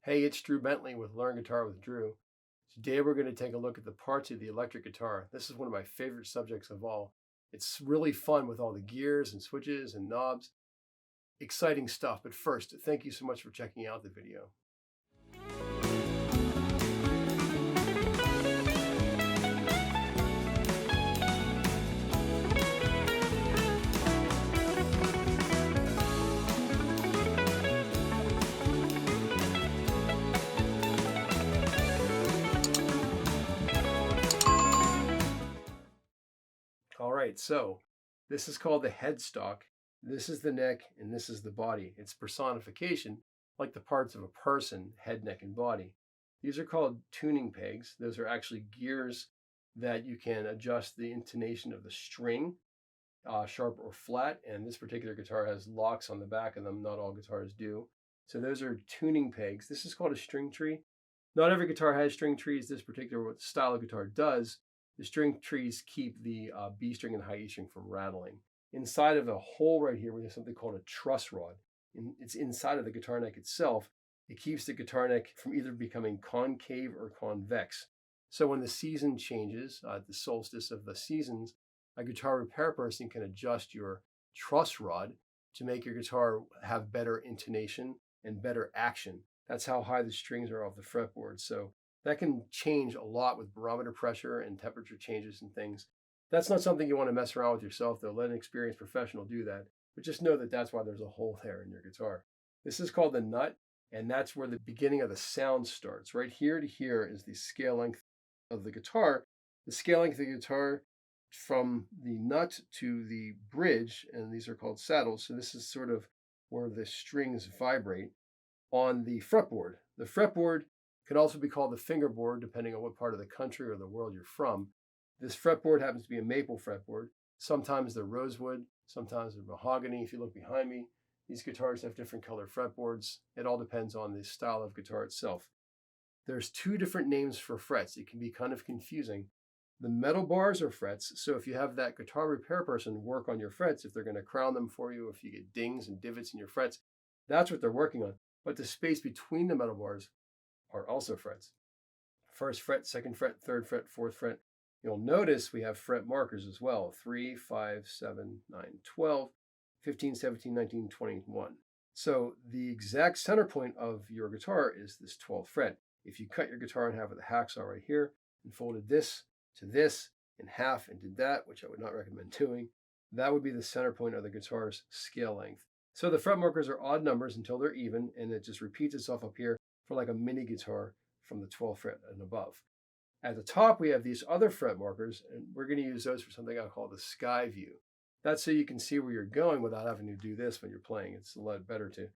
Hey, it's Drew Bentley with Learn Guitar with Drew. Today we're going to take a look at the parts of the electric guitar. This is one of my favorite subjects of all. It's really fun with all the gears and switches and knobs. Exciting stuff, but first, thank you so much for checking out the video. All right, so this is called the headstock. This is the neck, and this is the body. It's personification, like the parts of a person, head, neck, and body. These are called tuning pegs. Those are actually gears that you can adjust the intonation of the string, sharp or flat. And this particular guitar has locks on the back of them. Not all guitars do. So those are tuning pegs. This is called a string tree. Not every guitar has string trees. This particular style of guitar does. The string trees keep the B string and high E string from rattling. Inside of the hole right here, we have something called a truss rod. It's inside of the guitar neck itself. It keeps the guitar neck from either becoming concave or convex. So when the season changes, the solstice of the seasons, a guitar repair person can adjust your truss rod to make your guitar have better intonation and better action. That's how high the strings are off the fretboard. So that can change a lot with barometer pressure and temperature changes and things. That's not something you want to mess around with yourself, though. Let an experienced professional do that. But just know that that's why there's a hole there in your guitar. This is called the nut, and that's where the beginning of the sound starts. Right here to here is the scale length of the guitar. The scale length of the guitar from the nut to the bridge, and these are called saddles. So this is sort of where the strings vibrate on the fretboard. The fretboard can also be called the fingerboard, depending on what part of the country or the world you're from. This fretboard happens to be a maple fretboard. Sometimes they're rosewood, sometimes they're mahogany. If you look behind me, these guitars have different color fretboards. It all depends on the style of guitar itself. There's two different names for frets. It can be kind of confusing. The metal bars are frets, so if you have that guitar repair person work on your frets, if they're going to crown them for you, if you get dings and divots in your frets, that's what they're working on. But the space between the metal bars are also frets. First fret, second fret, third fret, fourth fret. You'll notice we have fret markers as well. 3, 5, 7, 9, 12, 15, 17, 19, 21. So the exact center point of your guitar is this 12th fret. If you cut your guitar in half with a hacksaw right here and folded this to this in half and did that, which I would not recommend doing, that would be the center point of the guitar's scale length. So the fret markers are odd numbers until they're even, and it just repeats itself up here for like a mini guitar from the 12th fret and above. At the top, we have these other fret markers, and we're going to use those for something I call the sky view. That's so you can see where you're going without having to do this when you're playing. It's a lot better to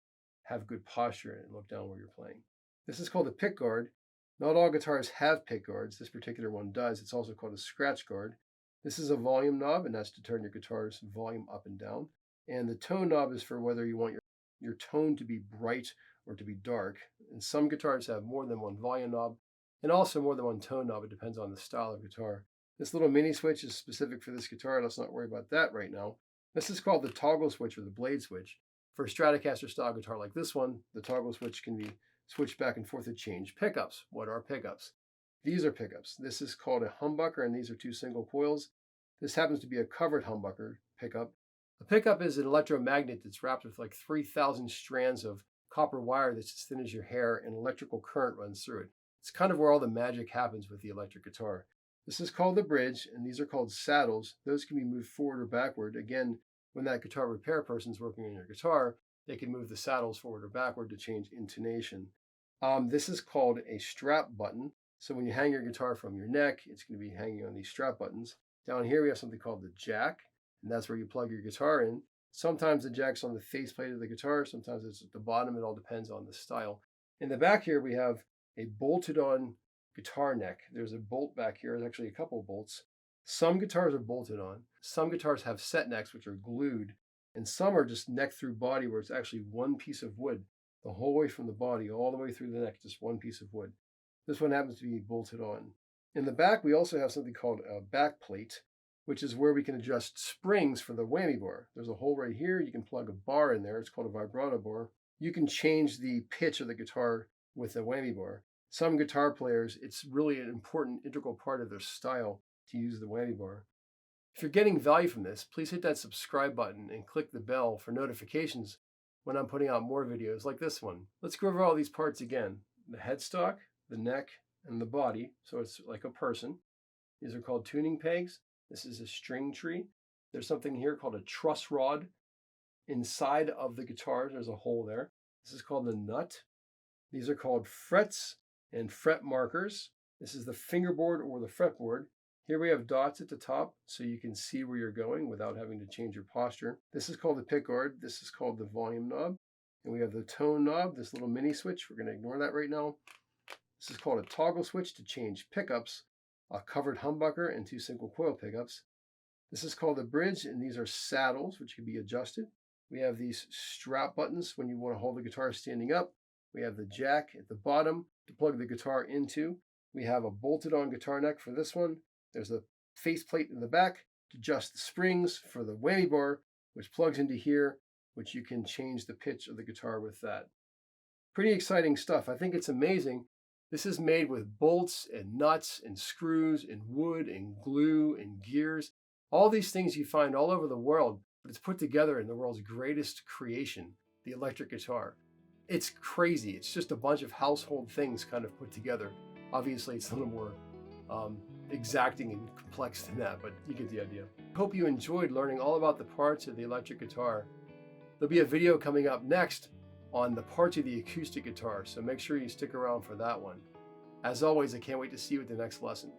have good posture and look down where you're playing. This is called a pick guard. Not all guitars have pick guards. This particular one does. It's also called a scratch guard. This is a volume knob, and that's to turn your guitar's volume up and down. And the tone knob is for whether you want your tone to be bright or to be dark. And some guitars have more than one volume knob and also more than one tone knob. It depends on the style of guitar. This little mini switch is specific for this guitar. Let's not worry about that right now. This is called the toggle switch or the blade switch. For a Stratocaster style guitar like this one, the toggle switch can be switched back and forth to change pickups. What are pickups? These are pickups. This is called a humbucker, and these are two single coils. This happens to be a covered humbucker pickup. A pickup is an electromagnet that's wrapped with like 3,000 strands of copper wire that's as thin as your hair, and electrical current runs through it. It's kind of where all the magic happens with the electric guitar. This is called the bridge, and these are called saddles. Those can be moved forward or backward. Again, when that guitar repair person's working on your guitar, they can move the saddles forward or backward to change intonation. This is called a strap button. So when you hang your guitar from your neck, it's going to be hanging on these strap buttons. Down here, we have something called the jack, and that's where you plug your guitar in. Sometimes the jack's on the faceplate of the guitar. Sometimes it's at the bottom. It all depends on the style. In the back here, we have a bolted on guitar neck. There's a bolt back here. There's actually a couple of bolts. Some guitars are bolted on. Some guitars have set necks, which are glued. And some are just neck through body, where it's actually one piece of wood, the whole way from the body all the way through the neck, just one piece of wood. This one happens to be bolted on. In the back, we also have something called a back plate, which is where we can adjust springs for the whammy bar. There's a hole right here. You can plug a bar in there. It's called a vibrato bar. You can change the pitch of the guitar with a whammy bar. Some guitar players, it's really an important integral part of their style to use the whammy bar. If you're getting value from this, please hit that subscribe button and click the bell for notifications when I'm putting out more videos like this one. Let's go over all these parts again. The headstock, the neck, and the body, so it's like a person. These are called tuning pegs. This is a string tree. There's something here called a truss rod. Inside of the guitar, there's a hole there. This is called the nut. These are called frets and fret markers. This is the fingerboard or the fretboard. Here we have dots at the top so you can see where you're going without having to change your posture. This is called the pickguard. This is called the volume knob. And we have the tone knob, this little mini switch. We're going to ignore that right now. This is called a toggle switch to change pickups, a covered humbucker, and 2 single coil pickups. This is called the bridge, and these are saddles, which can be adjusted. We have these strap buttons when you want to hold the guitar standing up. We have the jack at the bottom to plug the guitar into. We have a bolted on guitar neck for this one. There's a faceplate in the back to adjust the springs for the whammy bar, which plugs into here, which you can change the pitch of the guitar with that. Pretty exciting stuff. I think it's amazing. This is made with bolts and nuts and screws and wood and glue and gears. All these things you find all over the world, but it's put together in the world's greatest creation, the electric guitar. It's crazy. It's just a bunch of household things kind of put together. Obviously, it's a little more exacting and complex than that, but you get the idea. Hope you enjoyed learning all about the parts of the electric guitar. There'll be a video coming up next on the parts of the acoustic guitar, so make sure you stick around for that one. As always, I can't wait to see you at the next lesson.